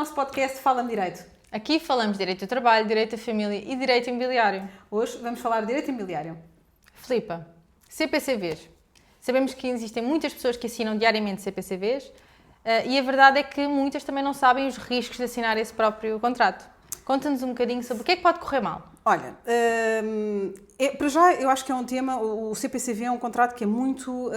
nosso podcast Fala-me Direito. Aqui falamos de direito do trabalho, direito da família e direito imobiliário. Hoje vamos falar de direito imobiliário. Filipa, CPCVs. Sabemos que existem muitas pessoas que assinam diariamente CPCVs e a verdade é que muitas também não sabem os riscos de assinar esse próprio contrato. Conta-nos um bocadinho sobre o que é que pode correr mal. Olha, para já eu acho que é um tema, o CPCV é um contrato que é muito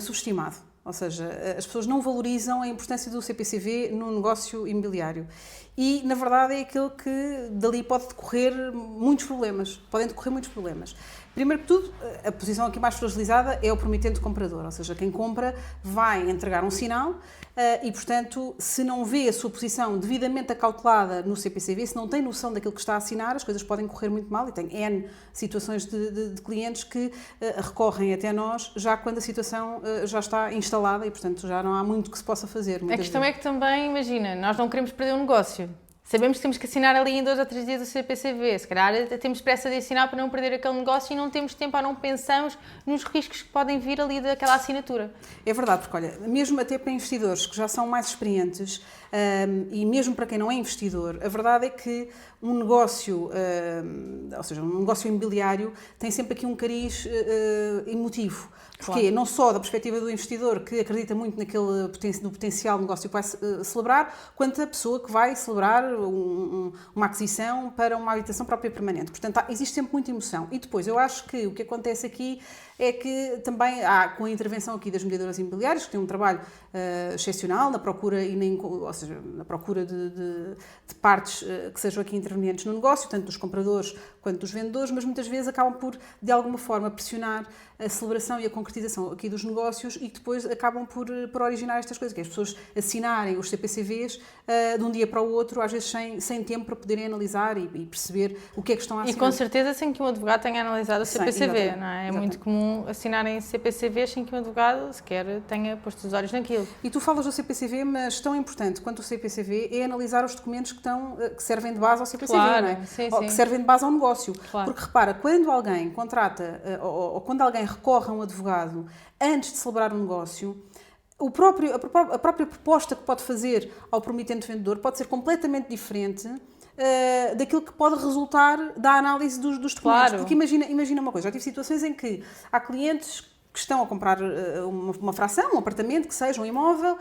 subestimado. Ou seja, as pessoas não valorizam a importância do CPCV no negócio imobiliário. E, na verdade, é aquele que dali pode decorrer muitos problemas. Podem decorrer muitos problemas. Primeiro que tudo, a posição aqui mais fragilizada é o promitente comprador, ou seja, quem compra vai entregar um sinal e, portanto, se não vê a sua posição devidamente acautelada no CPCV, se não tem noção daquilo que está a assinar, as coisas podem correr muito mal e tem N situações de clientes que recorrem até nós já quando a situação já está instalada e, portanto, já não há muito que se possa fazer. A questão é que também, imagina, nós não queremos perder um negócio. Sabemos que temos que assinar ali em 2 ou 3 dias o CPCV. Se calhar temos pressa de assinar para não perder aquele negócio e não temos tempo ou não pensamos nos riscos que podem vir ali daquela assinatura. É verdade, porque olha, mesmo até para investidores que já são mais experientes e mesmo para quem não é investidor, a verdade é que um negócio, ou seja, um negócio imobiliário tem sempre aqui um cariz emotivo. Porquê? Claro. Não só da perspectiva do investidor que acredita muito no potencial negócio que vai celebrar, quanto a pessoa que vai celebrar uma aquisição para uma habitação própria permanente. Portanto, existe sempre muita emoção. E depois, eu acho que o que acontece aqui é que também há, com a intervenção aqui das mediadoras imobiliárias, que têm um trabalho excepcional na procura, ou seja, na procura de partes que sejam aqui intervenientes no negócio, tanto dos compradores quanto dos vendedores, mas muitas vezes acabam por, de alguma forma, pressionar a celebração e a concretização aqui dos negócios e que depois acabam por originar estas coisas, que é as pessoas assinarem os CPCVs de um dia para o outro, às vezes sem tempo para poderem analisar e perceber o que é que estão a assinar. E com certeza sem que um advogado tenha analisado o CPCV, não é? É muito comum assinarem CPCVs sem que um advogado sequer tenha posto os olhos naquilo. E tu falas do CPCV, mas tão importante quanto o CPCV é analisar os documentos que servem de base ao CPCV, claro, não é? Sim, ou sim. que servem de base ao negócio. Claro. Porque repara, quando alguém contrata ou quando alguém recorre a um advogado antes de celebrar um negócio, a própria proposta que pode fazer ao promitente vendedor pode ser completamente diferente daquilo que pode resultar da análise dos documentos. Claro. Porque imagina uma coisa, já tive situações em que há clientes que estão a comprar uma fração, um apartamento, que seja um imóvel,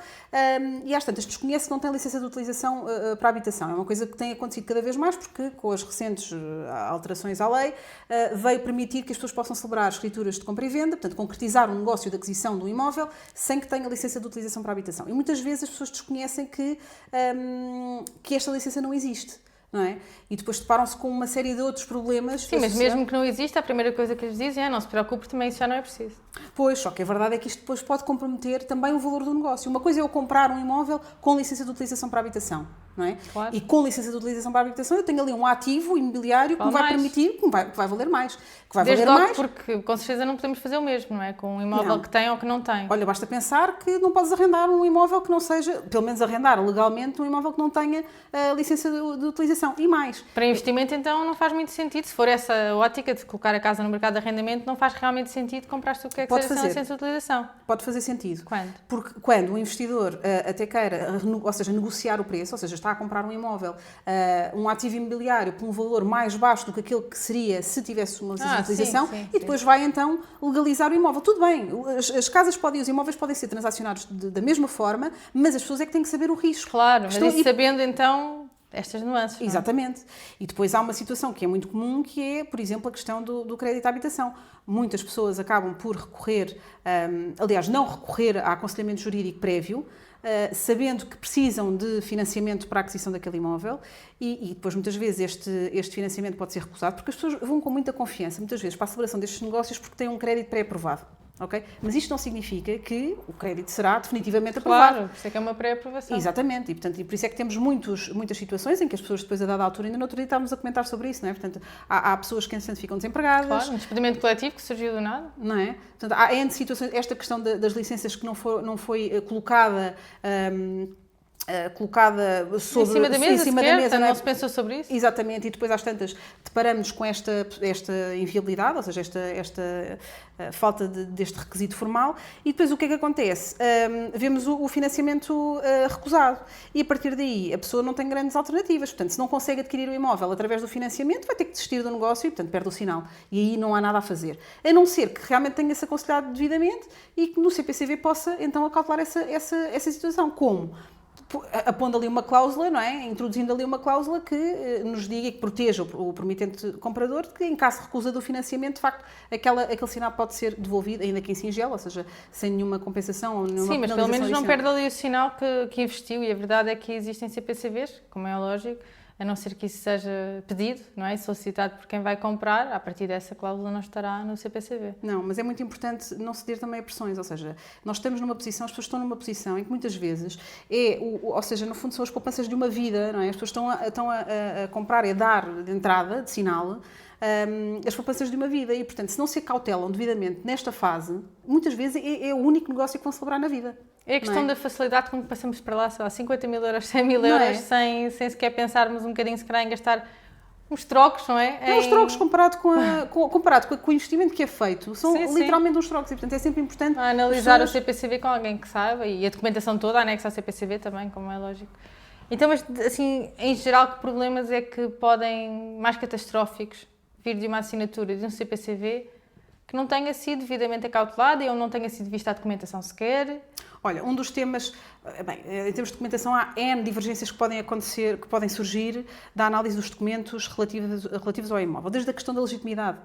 e às tantas desconhece que não tem licença de utilização para a habitação. É uma coisa que tem acontecido cada vez mais, porque com as recentes alterações à lei, veio permitir que as pessoas possam celebrar escrituras de compra e venda, portanto, concretizar um negócio de aquisição de um imóvel, sem que tenha licença de utilização para a habitação. E muitas vezes as pessoas desconhecem que esta licença não existe. Não é? E depois deparam-se com uma série de outros problemas. Sim, mas mesmo que não exista, a primeira coisa que lhes dizem é não se preocupe, também isso já não é preciso. Pois, só que a verdade é que isto depois pode comprometer também o valor do negócio. Uma coisa é eu comprar um imóvel com licença de utilização para a habitação, não é? Claro. E com licença de utilização para a habitação eu tenho ali um ativo imobiliário que me vai permitir, que vai valer mais. Que vai Desde valer logo mais. Porque com certeza não podemos fazer o mesmo, não é? Com um imóvel que tem ou que não tem. Olha, basta pensar que não podes arrendar um imóvel que não seja, pelo menos arrendar legalmente um imóvel que não tenha licença de utilização. E mais. Para investimento, então, não faz muito sentido. Se for essa ótica de colocar a casa no mercado de arrendamento, não faz realmente sentido comprar-se o que é que seja sem licença de utilização. Pode fazer sentido. Quando? Porque quando o investidor até queira, ou seja, negociar o preço, ou seja, está a comprar um imóvel, um ativo imobiliário por um valor mais baixo do que aquele que seria se tivesse uma licença de utilização, e depois vai então legalizar o imóvel. Tudo bem, as casas os imóveis podem ser transacionados da mesma forma, mas as pessoas é que têm que saber o risco. Claro, mas isso sabendo então estas nuances. Não? Exatamente. E depois há uma situação que é muito comum, que é, por exemplo, a questão do crédito à habitação. Muitas pessoas acabam por recorrer, aliás, não recorrer a aconselhamento jurídico prévio, sabendo que precisam de financiamento para a aquisição daquele imóvel e depois muitas vezes este financiamento pode ser recusado porque as pessoas vão com muita confiança, muitas vezes, para a celebração destes negócios porque têm um crédito pré-aprovado. Okay? Mas isto não significa que o crédito será definitivamente aprovado. Claro, por isso é que é uma pré-aprovação. Exatamente, e, portanto, por isso é que temos muitas situações em que as pessoas depois a dada altura, ainda no outro dia estávamos a comentar sobre isso, não é? Portanto, há pessoas que entretanto ficam desempregadas. Claro, um despedimento coletivo que surgiu do nada. Não é? Portanto, há N situações, esta questão das licenças que não foi colocada colocada sobre, em cima da mesa, em cima da mesa, não se pensou sobre isso? Exatamente, e depois às tantas deparamos com esta inviabilidade, ou seja, esta falta deste requisito formal, e depois o que é que acontece? Vemos o financiamento recusado, e a partir daí a pessoa não tem grandes alternativas, portanto, se não consegue adquirir o imóvel através do financiamento, vai ter que desistir do negócio e, portanto, perde o sinal, e aí não há nada a fazer, a não ser que realmente tenha-se aconselhado devidamente e que no CPCV possa, então, acautelar essa situação. Como? Apondo ali uma cláusula, não é? Introduzindo ali uma cláusula que nos diga e que proteja o promitente comprador de que, em caso de recusa do financiamento, de facto, aquele sinal pode ser devolvido, ainda que em singelo, ou seja, sem nenhuma compensação ou nenhuma penalização. Sim, mas pelo menos não adicional. perde ali o sinal que investiu, e a verdade é que existem CPCVs, como é lógico, a não ser que isso seja pedido, não é? Solicitado por quem vai comprar, a partir dessa cláusula não estará no CPCV. Não, mas é muito importante não ceder também a pressões, ou seja, nós estamos numa posição, as pessoas estão numa posição em que muitas vezes ou seja, no fundo são as poupanças de uma vida, não é? As pessoas estão a comprar e a dar de entrada, de sinal, as poupanças de uma vida e, portanto, se não se acautelam devidamente nesta fase, muitas vezes é o único negócio que vão celebrar na vida. É a questão da facilidade com que passamos para lá, sei lá, 50 mil euros, 100 mil Não euros, sem sequer pensarmos um bocadinho, se calhar, em gastar uns trocos, não é? Os trocos comparado com o investimento que é feito, são literalmente uns trocos e, portanto, é sempre importante analisar o CPCV com alguém que saiba e a documentação toda anexa ao CPCV também, como é lógico. Então, mas assim, em geral, que problemas é que podem, mais catastróficos, vir de uma assinatura de um CPCV que não tenha sido devidamente acautelada ou não tenha sido vista a documentação sequer? Olha, um dos temas, bem, em termos de documentação, há N divergências que podem acontecer, que podem surgir da análise dos documentos relativos ao imóvel, desde a questão da legitimidade.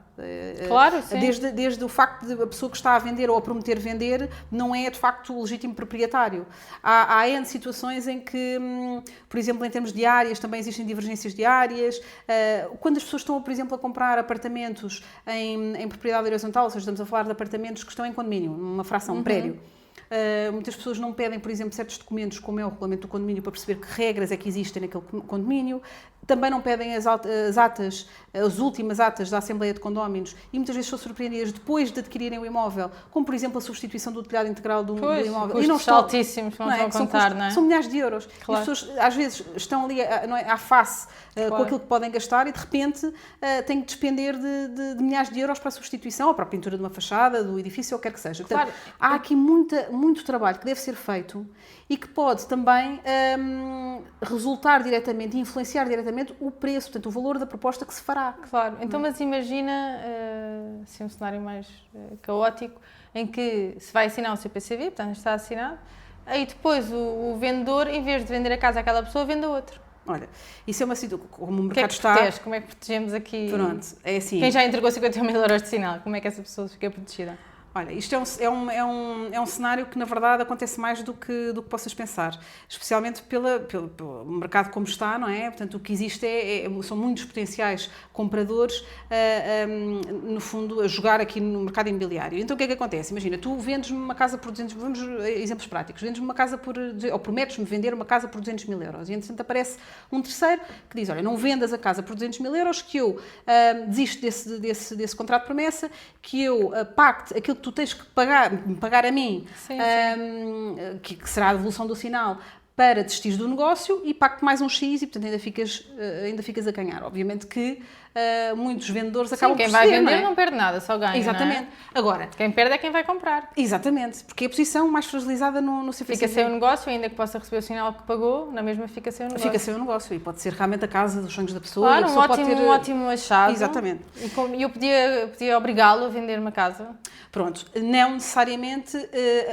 Claro, sim. Desde o facto de a pessoa que está a vender ou a prometer vender não é, de facto, o legítimo proprietário. Há N situações em que, por exemplo, em termos de áreas, também existem divergências de áreas. Quando as pessoas estão, por exemplo, a comprar apartamentos em propriedade horizontal, ou seja, estamos a falar de apartamentos que estão em condomínio, numa fração, um prédio. Muitas pessoas não pedem, por exemplo, certos documentos, como é o regulamento do condomínio, para perceber que regras é que existem naquele condomínio. Também não pedem as últimas atas da Assembleia de Condóminos e muitas vezes são surpreendidas depois de adquirirem o imóvel, como, por exemplo, a substituição do telhado integral do imóvel. E não estão altíssimos, não estão a contar, não é? São milhares de euros. Claro. E as pessoas, às vezes, estão ali à face com aquilo que podem gastar e, de repente, têm que despender de milhares de euros para a substituição ou para a pintura de uma fachada, do edifício, ou o que quer que seja. Portanto, há aqui muito trabalho que deve ser feito e que pode também resultar diretamente e influenciar diretamente o preço, portanto, o valor da proposta que se fará. Claro, então, mas imagina assim, um cenário mais caótico em que se vai assinar um CPCV, portanto está assinado, aí depois o vendedor, em vez de vender a casa àquela pessoa, vende a outro. Olha, isso é uma situação, como o mercado que é que está... protege? Como é que protegemos aqui? Pronto, é assim... Quem já entregou 51 mil euros de sinal, como é que essa pessoa fica protegida? Olha, isto é um cenário que, na verdade, acontece mais do que possas pensar, especialmente pelo mercado como está, não é? Portanto, o que existe são muitos potenciais compradores, no fundo, a jogar aqui no mercado imobiliário. Então, o que é que acontece? Imagina, tu vendes-me uma casa por 200, vamos exemplos práticos, vendes-me uma casa ou prometes-me vender uma casa por 200 mil euros e, entretanto, aparece um terceiro que diz, olha, não vendas a casa por 200 mil euros, que eu desisto desse contrato de promessa, que eu pacte aquilo que tu tens que pagar a mim, que será a devolução do sinal, para desistir do negócio e pacte mais um X e, portanto, ainda ficas a ganhar. Obviamente que muitos vendedores acabam por quem vai vender não é? Não perde nada, só ganha. Exatamente. Não é? Agora, quem perde é quem vai comprar. Exatamente, porque é a posição mais fragilizada no CPCV. Fica sem o negócio, ainda que possa receber o sinal que pagou, na mesma fica sem o negócio. Fica sem o negócio e pode ser realmente a casa dos sonhos da pessoa. Claro, e a pessoa pode ter... um ótimo achado. Exatamente. E eu podia obrigá-lo a vender uma casa? Pronto, não necessariamente,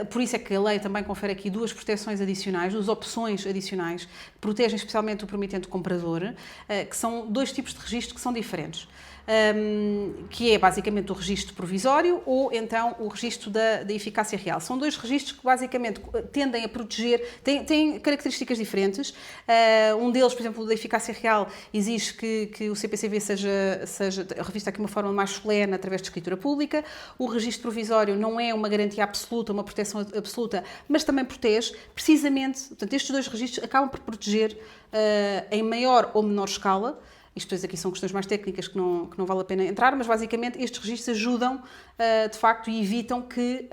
por isso é que a lei também confere aqui duas proteções adicionais, duas opções adicionais, que protegem especialmente o promitente comprador, que são dois tipos de registro que são diferentes. Que é basicamente o registro provisório ou então o registro da eficácia real. São dois registros que basicamente tendem a proteger, têm características diferentes. Um deles, por exemplo, da eficácia real, exige que o CPCV seja revisto aqui de uma forma mais solene através de escritura pública. O registro provisório não é uma garantia absoluta, uma proteção absoluta, mas também protege, precisamente, portanto, estes dois registros acabam por proteger em maior ou menor escala Isto depois aqui são questões mais técnicas que não vale a pena entrar, mas basicamente estes registros ajudam, de facto, e evitam que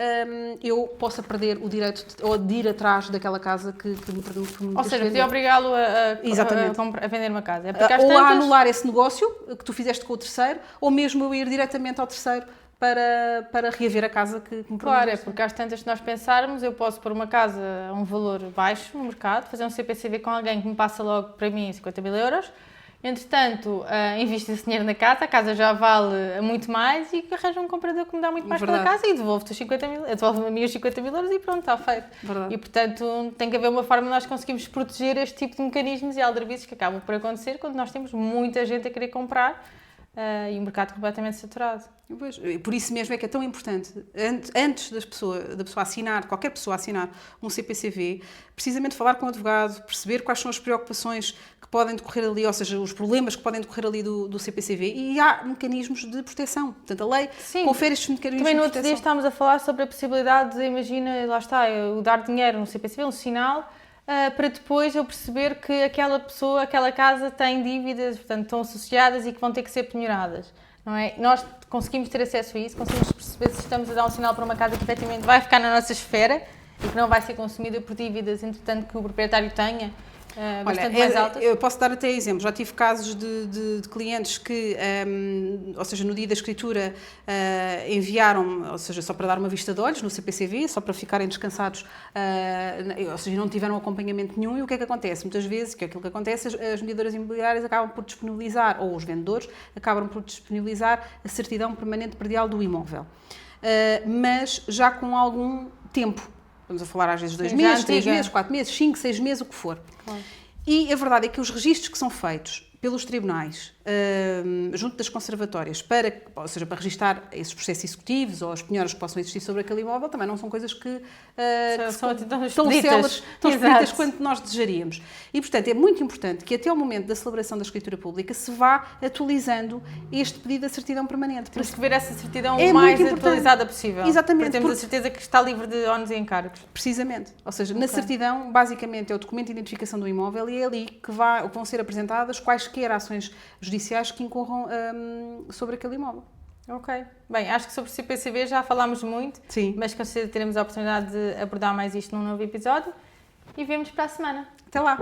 eu possa perder o direito de ir atrás daquela casa que me Ou seja, podia obrigá-lo a vender uma casa. É porque ou a anular esse negócio que tu fizeste com o terceiro, ou mesmo eu ir diretamente ao terceiro para reaver a casa que me prometeste. Claro, é porque às tantas, se nós pensarmos, eu posso pôr uma casa a um valor baixo no mercado, fazer um CPCV com alguém que me passa logo para mim 50 mil euros, entretanto, invisto esse dinheiro na casa, a casa já vale muito mais e arranjo um comprador que me dá muito mais pela casa e devolve-te os 50 mil, devolve-me a mim os 50 mil euros e pronto, está feito. Verdade. E portanto, tem que haver uma forma de nós conseguirmos proteger este tipo de mecanismos e aldrabices que acabam por acontecer quando nós temos muita gente a querer comprar e o mercado completamente saturado. Pois, por isso mesmo é que é tão importante, antes da pessoa assinar, qualquer pessoa assinar um CPCV, precisamente falar com o advogado, perceber quais são as preocupações que podem decorrer ali, ou seja, os problemas que podem decorrer ali do CPCV, e há mecanismos de proteção. Portanto, a lei confere estes mecanismos Também de no proteção. outro dia estávamos a falar sobre a possibilidade de, imagina, lá está, eu dar dinheiro no CPCV, um sinal, para depois eu perceber que aquela pessoa, aquela casa tem dívidas, portanto, estão associadas e que vão ter que ser penhoradas, não é? Nós conseguimos ter acesso a isso, conseguimos perceber se estamos a dar um sinal para uma casa que efetivamente vai ficar na nossa esfera e que não vai ser consumida por dívidas, entretanto, que o proprietário tenha. Bastante mais altas. Eu posso dar até exemplos. Já tive casos de clientes que, ou seja, no dia da escritura, enviaram, ou seja, só para dar uma vista de olhos no CPCV, só para ficarem descansados, ou seja, não tiveram acompanhamento nenhum. E o que é que acontece? Muitas vezes, que é aquilo que acontece, as mediadoras imobiliárias acabam por disponibilizar, ou os vendedores acabam por disponibilizar a certidão permanente predial do imóvel. Mas já com algum tempo. Estamos a falar às vezes 2 meses, 3 meses, 4 meses, 5, 6 meses, o que for. Claro. E a verdade é que os registros que são feitos pelos tribunais, junto das conservatórias, ou seja, para registar esses processos executivos ou as penhoras que possam existir sobre aquele imóvel, também não são coisas que são tão expeditas quanto nós desejaríamos. E, portanto, é muito importante que até ao momento da celebração da escritura pública se vá atualizando este pedido de certidão permanente. Temos que ver essa certidão o mais atualizada possível. Exatamente. Para termos a certeza que está livre de ónus e encargos. Precisamente. Ou seja, na certidão, basicamente, é o documento de identificação do imóvel e é ali que vão ser apresentadas quaisquer ações judiciais que incorram sobre aquele imóvel. Ok. Bem, acho que sobre o CPCV já falámos muito, sim, mas com certeza teremos a oportunidade de abordar mais isto num novo episódio e vemos para a semana. Até lá!